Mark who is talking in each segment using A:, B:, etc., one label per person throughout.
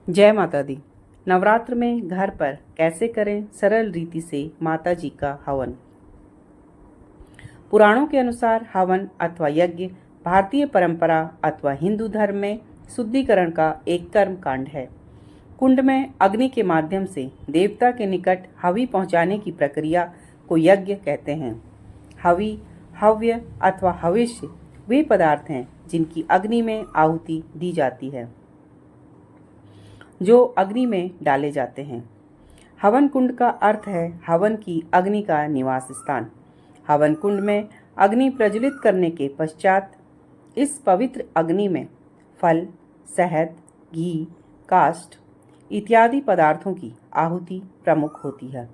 A: जय माता दी। नवरात्र में घर पर कैसे करें सरल रीति से माता जी का हवन। पुराणों के अनुसार हवन अथवा यज्ञ भारतीय परंपरा अथवा हिंदू धर्म में शुद्धिकरण का एक कर्म कांड है। कुंड में अग्नि के माध्यम से देवता के निकट हवि पहुंचाने की प्रक्रिया को यज्ञ कहते हैं। हवि, हव्य अथवा हविष्य वे पदार्थ हैं जिनकी अग्नि में आहुति दी जाती है, जो अग्नि में डाले जाते हैं। हवन कुंड का अर्थ है हवन की अग्नि का निवास स्थान। हवन कुंड में अग्नि प्रज्वलित करने के पश्चात इस पवित्र अग्नि में फल, शहद, घी, काष्ठ इत्यादि पदार्थों की आहुति प्रमुख होती है।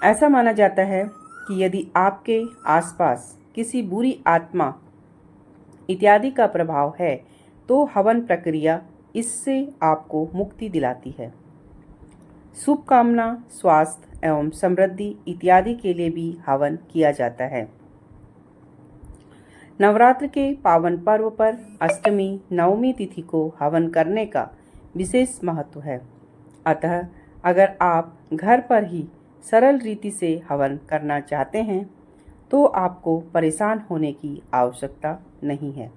A: ऐसा माना जाता है कि यदि आपके आसपास किसी बुरी आत्मा इत्यादि का प्रभाव है तो हवन प्रक्रिया इससे आपको मुक्ति दिलाती है। शुभ कामना, स्वास्थ्य एवं समृद्धि इत्यादि के लिए भी हवन किया जाता है। नवरात्र के पावन पर्व पर अष्टमी, नवमी तिथि को हवन करने का विशेष महत्व है। अतः अगर आप घर पर ही सरल रीति से हवन करना चाहते हैं तो आपको परेशान होने की आवश्यकता नहीं है।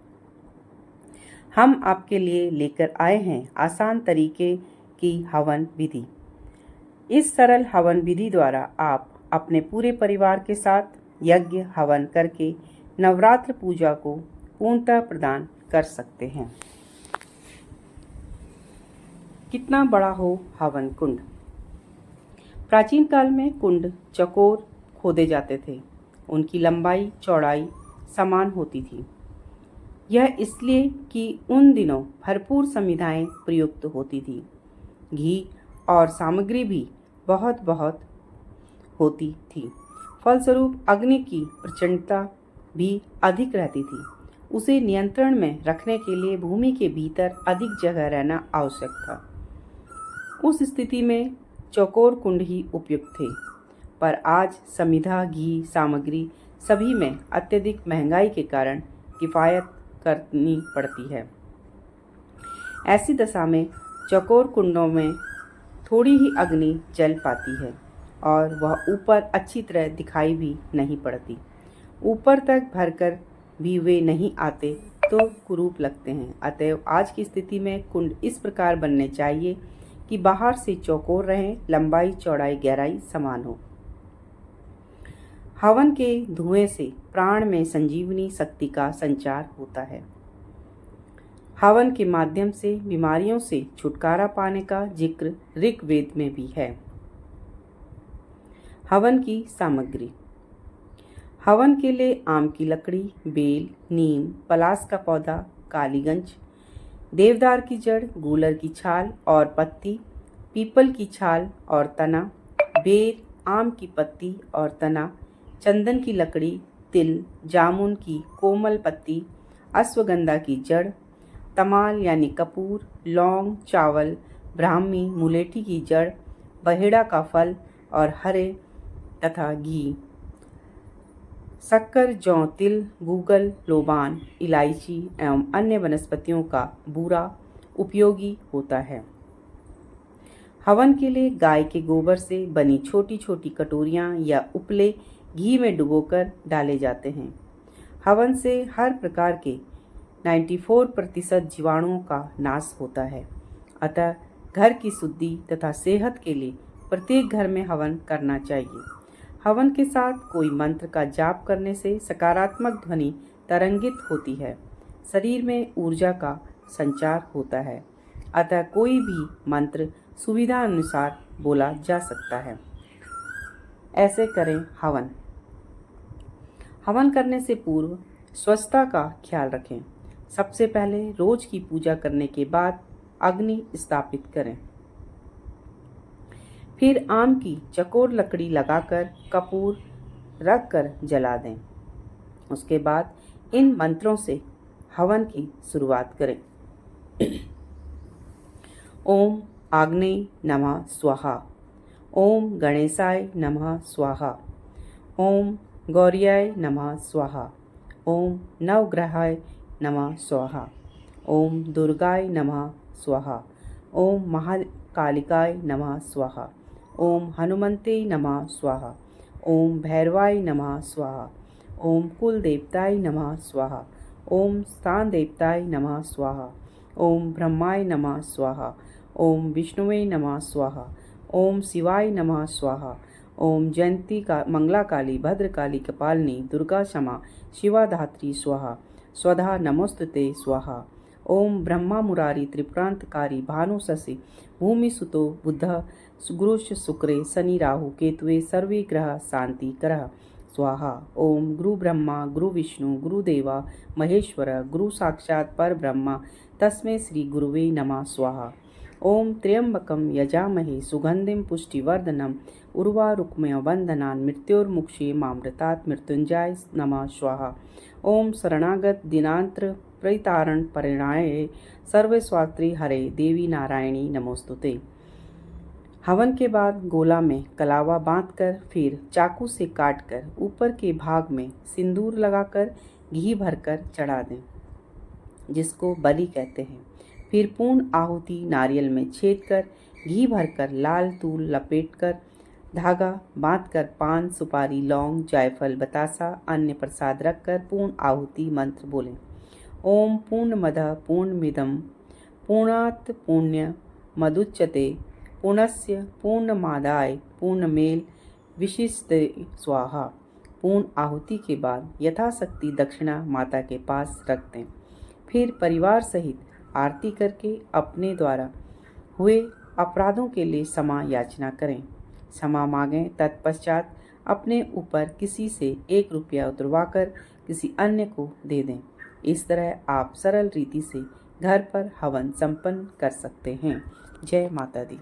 A: हम आपके लिए लेकर आए हैं आसान तरीके की हवन विधि। इस सरल हवन विधि द्वारा आप अपने पूरे परिवार के साथ यज्ञ हवन करके नवरात्र पूजा को पूर्णतः प्रदान कर सकते हैं। कितना बड़ा हो हवन कुंड। प्राचीन काल में कुंड चकोर खोदे जाते थे। उनकी लंबाई चौड़ाई समान होती थी। यह इसलिए कि उन दिनों भरपूर संविधाएं प्रयुक्त होती थी। घी और सामग्री भी बहुत होती थी। फलस्वरूप अग्नि की प्रचंडता भी अधिक रहती थी। उसे नियंत्रण में रखने के लिए भूमि के भीतर अधिक जगह रहना आवश्यक था। उस स्थिति में चौकोर कुंड ही उपयुक्त थे। पर आज समिधा, घी, सामग्री सभी में अत्यधिक महंगाई के कारण किफ़ायत करनी पड़ती है। ऐसी दशा में चौकोर कुंडों में थोड़ी ही अग्नि जल पाती है और वह ऊपर अच्छी तरह दिखाई भी नहीं पड़ती। ऊपर तक भरकर भी वे नहीं आते तो कुरूप लगते हैं। अतएव आज की स्थिति में कुंड इस प्रकार बनने चाहिए कि बाहर से चौकोर रहें, लंबाई, चौड़ाई, गहराई समान हो। हवन के धुएं से प्राण में संजीवनी शक्ति का संचार होता है। हवन के माध्यम से बीमारियों से छुटकारा पाने का जिक्र ऋग्वेद में भी है। हवन की सामग्री। हवन के लिए आम की लकड़ी, बेल, नीम, पलास का पौधा, कालीगंज, देवदार की जड़, गूलर की छाल और पत्ती, पीपल की छाल और तना, बेर, आम की पत्ती और तना, चंदन की लकड़ी, तिल, जामुन की कोमल पत्ती, अश्वगंधा की जड़, तमाल यानी कपूर, लौंग, चावल, ब्राह्मी, मुलेठी की जड़, बहेड़ा का फल और हरे तथा घी, शक्कर, जौ, तिल, गूगल, लोबान, इलायची एवं अन्य वनस्पतियों का बूरा उपयोगी होता है। हवन के लिए गाय के गोबर से बनी छोटी छोटी कटोरियाँ या उपले घी में डुबोकर डाले जाते हैं। हवन से हर प्रकार के 94% जीवाणुओं का नाश होता है। अतः घर की शुद्धि तथा सेहत के लिए प्रत्येक घर में हवन करना चाहिए। हवन के साथ कोई मंत्र का जाप करने से सकारात्मक ध्वनि तरंगित होती है। शरीर में ऊर्जा का संचार होता है। अतः कोई भी मंत्र सुविधा अनुसार बोला जा सकता है। ऐसे करें हवन। हवन करने से पूर्व स्वच्छता का ख्याल रखें। सबसे पहले रोज की पूजा करने के बाद अग्नि स्थापित करें। फिर आम की चकोर लकड़ी लगाकर कपूर रखकर जला दें। उसके बाद इन मंत्रों से हवन की शुरुआत करें। ओम आग्नेय नमः स्वाहा, ओम गणेशाय नमः स्वाहा, ओम गौर्याय नमः स्वाहा, ओम नवग्रहाय नमः स्वाहा, ओम दुर्गाय नमः स्वाहा। ओम महाकालिकाय नमः स्वाहा। ओम हनुमते नमः स्वाहा। ओम भैरवाय नमः स्वाहा। ओम कुल देवताय नमः स्वाहा। ओम स्थान देवताय नमः स्वाहा। ओम ब्रह्माय नमः स्वाहा। ओम विष्णुवे नमः स्वाहा। ओम शिवाय नमः स्वाहा। ओम जयंती का मंगला काली भद्रकाली कपालिनी दुर्गा क्षमा शिवा धात्री स्वाहा। स्वधा नमोस्तुते स्वाहा। ओम ब्रह्मा मुरारी त्रिपुरांतकारी भानु शशि भूमि सुतो बुध गुरुश शुक्रे शनि राहु केतुवे सर्वे ग्रह शांति करः स्वाहा। ओम गुरु ब्रह्मा गुरु विष्णु गुरुदेवा महेश्वर गुरु साक्षात् पर ब्रह्मा तस्मै श्री गुरुवे नमः स्वाहा। ओम त्र्यंबकं यजामहे सुगंधिं पुष्टिवर्धनम् उर्वारुकमेव वंदनान् मृत्योर्मुक्षे मामृतात् मृत्युंजय नमः स्वाहा। ओम शरणागत दिनांतर परितारण परिणाय सर्वस्वात्री हरे देवी नारायणी नमोस्तुते। हवन के बाद गोला में कलावा बांधकर फिर चाकू से काटकर ऊपर के भाग में सिंदूर लगाकर घी भरकर चढ़ा दें, जिसको बलि कहते हैं। फिर पूर्ण आहुति नारियल में छेद कर घी भरकर लाल तूल लपेटकर धागा बांधकर पान सुपारी लौंग जायफल बतासा अन्य प्रसाद रखकर पूर्ण आहुति मंत्र बोलें। ओम पूर्णमदः पूर्णमिदं पूर्णात् पुण्य मदुच्यते पूर्णस्य पूर्णमादाय पूर्णमेल विशिष्ट स्वाहा। पूर्ण आहुति के बाद यथाशक्ति दक्षिणा माता के पास रख दें। फिर परिवार सहित आरती करके अपने द्वारा हुए अपराधों के लिए क्षमा याचना करें, क्षमा मांगें। तत्पश्चात अपने ऊपर किसी से 1 रुपया उतरवाकर किसी अन्य को दे दें। इस तरह आप सरल रीति से घर पर हवन संपन्न कर सकते हैं। जय माता दी।